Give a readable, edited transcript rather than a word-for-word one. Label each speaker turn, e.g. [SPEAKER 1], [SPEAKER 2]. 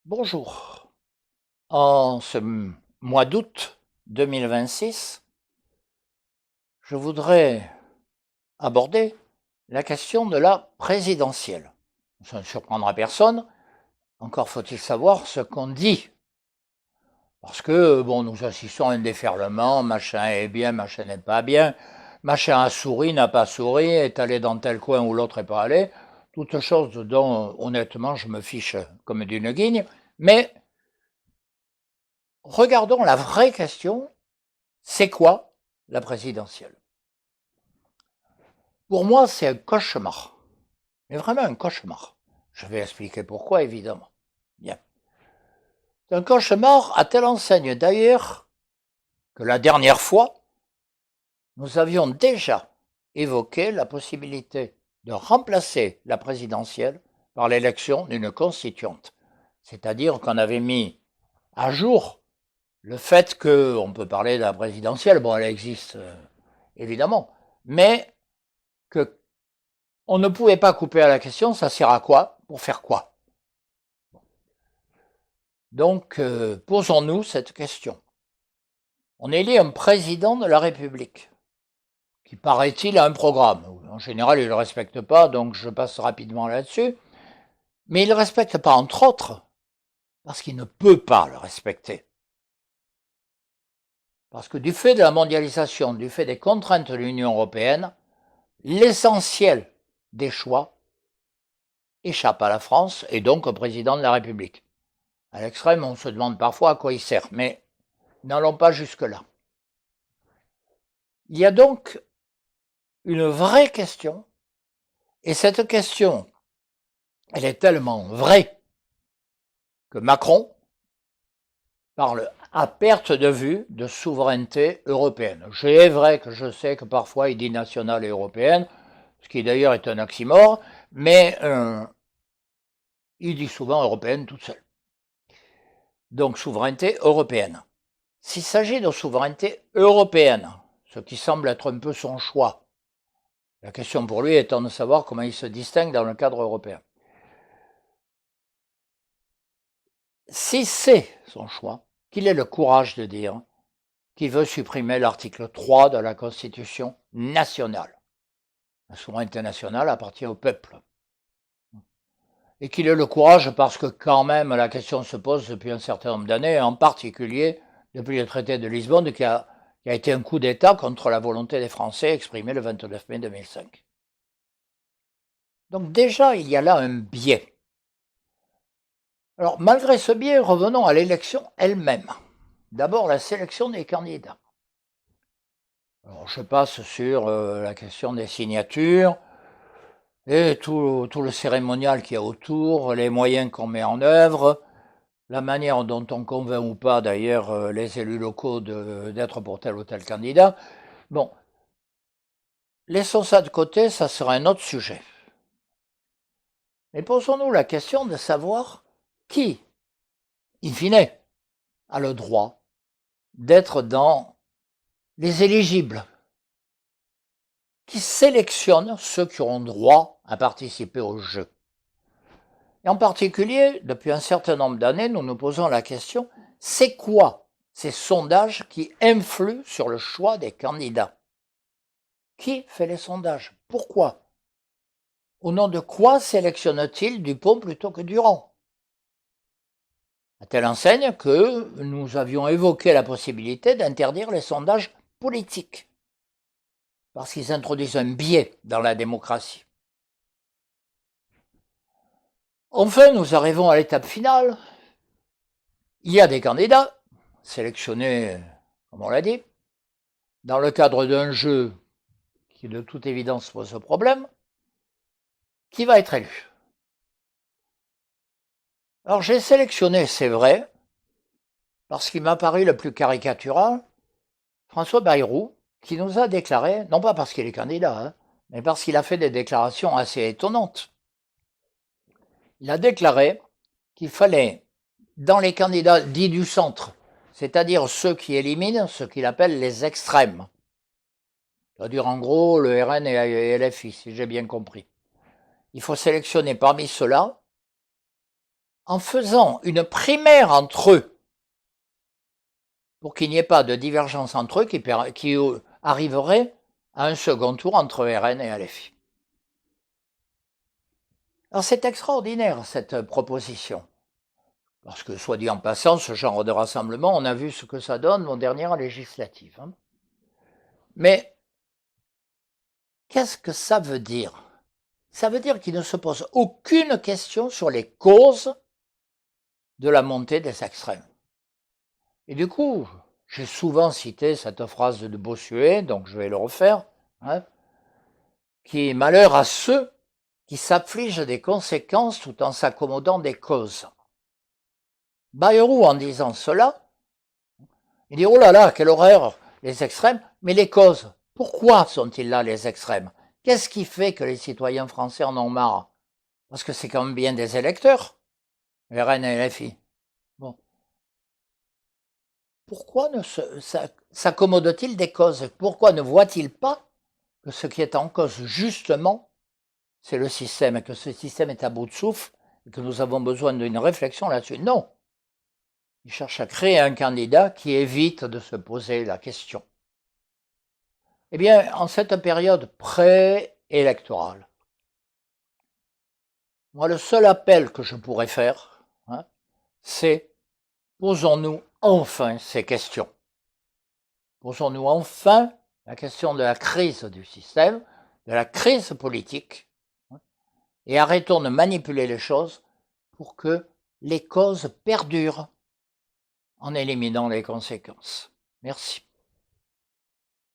[SPEAKER 1] Bonjour. En ce mois d'août 2026, je voudrais aborder la question de la présidentielle. Ça ne surprendra personne, encore faut-il savoir ce qu'on dit. Parce que, bon, nous assistons à un déferlement, machin est bien, machin n'est pas bien, machin a souri, n'a pas souri, est allé dans tel coin où l'autre n'est pas allé, toutes choses dont, honnêtement, je me fiche comme d'une guigne, mais regardons la vraie question. C'est quoi la présidentielle? Pour moi, c'est un cauchemar. Mais vraiment un cauchemar. Je vais expliquer pourquoi, évidemment. Bien. C'est un cauchemar à telle enseigne d'ailleurs que la dernière fois, nous avions déjà évoqué la possibilité de remplacer la présidentielle par l'élection d'une constituante. C'est-à-dire qu'on avait mis à jour le fait qu'on peut parler de la présidentielle, bon, elle existe évidemment, mais que on ne pouvait pas couper à la question, ça sert à quoi? Pour faire quoi? Donc, posons-nous cette question. On élit un président de la République qui, paraît-il, a un programme. En général, il ne le respecte pas, donc je passe rapidement là-dessus. Mais il ne le respecte pas, entre autres, parce qu'il ne peut pas le respecter. Parce que du fait de la mondialisation, du fait des contraintes de l'Union européenne, l'essentiel des choix échappe à la France et donc au président de la République. À l'extrême, on se demande parfois à quoi il sert, mais n'allons pas jusque-là. Il y a donc une vraie question, et cette question, elle est tellement vraie que Macron parle à perte de vue de souveraineté européenne. C'est vrai que je sais que parfois il dit nationale et européenne, ce qui d'ailleurs est un oxymore, mais il dit souvent européenne toute seule. Donc souveraineté européenne. S'il s'agit de souveraineté européenne, ce qui semble être un peu son choix, la question pour lui étant de savoir comment il se distingue dans le cadre européen. Si c'est son choix, qu'il ait le courage de dire qu'il veut supprimer l'article 3 de la Constitution nationale. La souveraineté nationale appartient au peuple. Et qu'il ait le courage parce que quand même la question se pose depuis un certain nombre d'années, en particulier depuis le traité de Lisbonne qui a été un coup d'État contre la volonté des Français exprimée le 29 mai 2005. Donc déjà, il y a là un biais. Alors malgré ce biais, revenons à l'élection elle-même. D'abord, la sélection des candidats. Alors, je passe sur la question des signatures et tout le cérémonial qu'il y a autour, les moyens qu'on met en œuvre, la manière dont on convainc ou pas d'ailleurs les élus locaux d'être pour tel ou tel candidat. Bon, laissons ça de côté, ça sera un autre sujet. Mais posons-nous la question de savoir qui, in fine, a le droit d'être dans les éligibles, qui sélectionnent ceux qui auront droit à participer au jeu. Et en particulier, depuis un certain nombre d'années, nous nous posons la question, c'est quoi ces sondages qui influent sur le choix des candidats? Qui fait les sondages? Pourquoi? Au nom de quoi sélectionne-t-il Dupont plutôt que Durand? À telle enseigne que nous avions évoqué la possibilité d'interdire les sondages politiques, parce qu'ils introduisent un biais dans la démocratie. Enfin, nous arrivons à l'étape finale. Il y a des candidats sélectionnés, comme on l'a dit, dans le cadre d'un jeu qui de toute évidence pose ce problème, qui va être élu. Alors j'ai sélectionné, c'est vrai, parce qu'il m'a paru le plus caricatural, François Bayrou, qui nous a déclaré, non pas parce qu'il est candidat, mais parce qu'il a fait des déclarations assez étonnantes. Il a déclaré qu'il fallait, dans les candidats dits du centre, c'est-à-dire ceux qui éliminent ce qu'il appelle les extrêmes, c'est-à-dire en gros le RN et LFI, si j'ai bien compris. Il faut sélectionner parmi ceux-là en faisant une primaire entre eux, pour qu'il n'y ait pas de divergence entre eux qui arriverait à un second tour entre RN et LFI. Alors c'est extraordinaire cette proposition, parce que soit dit en passant, ce genre de rassemblement, on a vu ce que ça donne aux dernières législatives. Hein. Mais qu'est-ce que ça veut dire? Ça veut dire qu'il ne se pose aucune question sur les causes de la montée des extrêmes. Et du coup, j'ai souvent cité cette phrase de Bossuet, donc je vais le refaire, hein, qui est malheur à ceux qui s'affligent des conséquences tout en s'accommodant des causes. Bayrou, en disant cela, il dit « Oh là là, quelle horreur, les extrêmes !» Mais les causes, pourquoi sont-ils là, les extrêmes? Qu'est-ce qui fait que les citoyens français en ont marre? Parce que c'est quand même bien des électeurs, RN et LFI. Bon. Pourquoi s'accommode-t-il des causes? Pourquoi ne voit-il pas que ce qui est en cause, justement, c'est le système, et que ce système est à bout de souffle, et que nous avons besoin d'une réflexion là-dessus? Non. Il cherche à créer un candidat qui évite de se poser la question. Eh bien, en cette période pré-électorale, moi, le seul appel que je pourrais faire, hein, c'est posons-nous enfin ces questions. Posons-nous enfin la question de la crise du système, de la crise politique, hein, et arrêtons de manipuler les choses pour que les causes perdurent en éliminant les conséquences. Merci.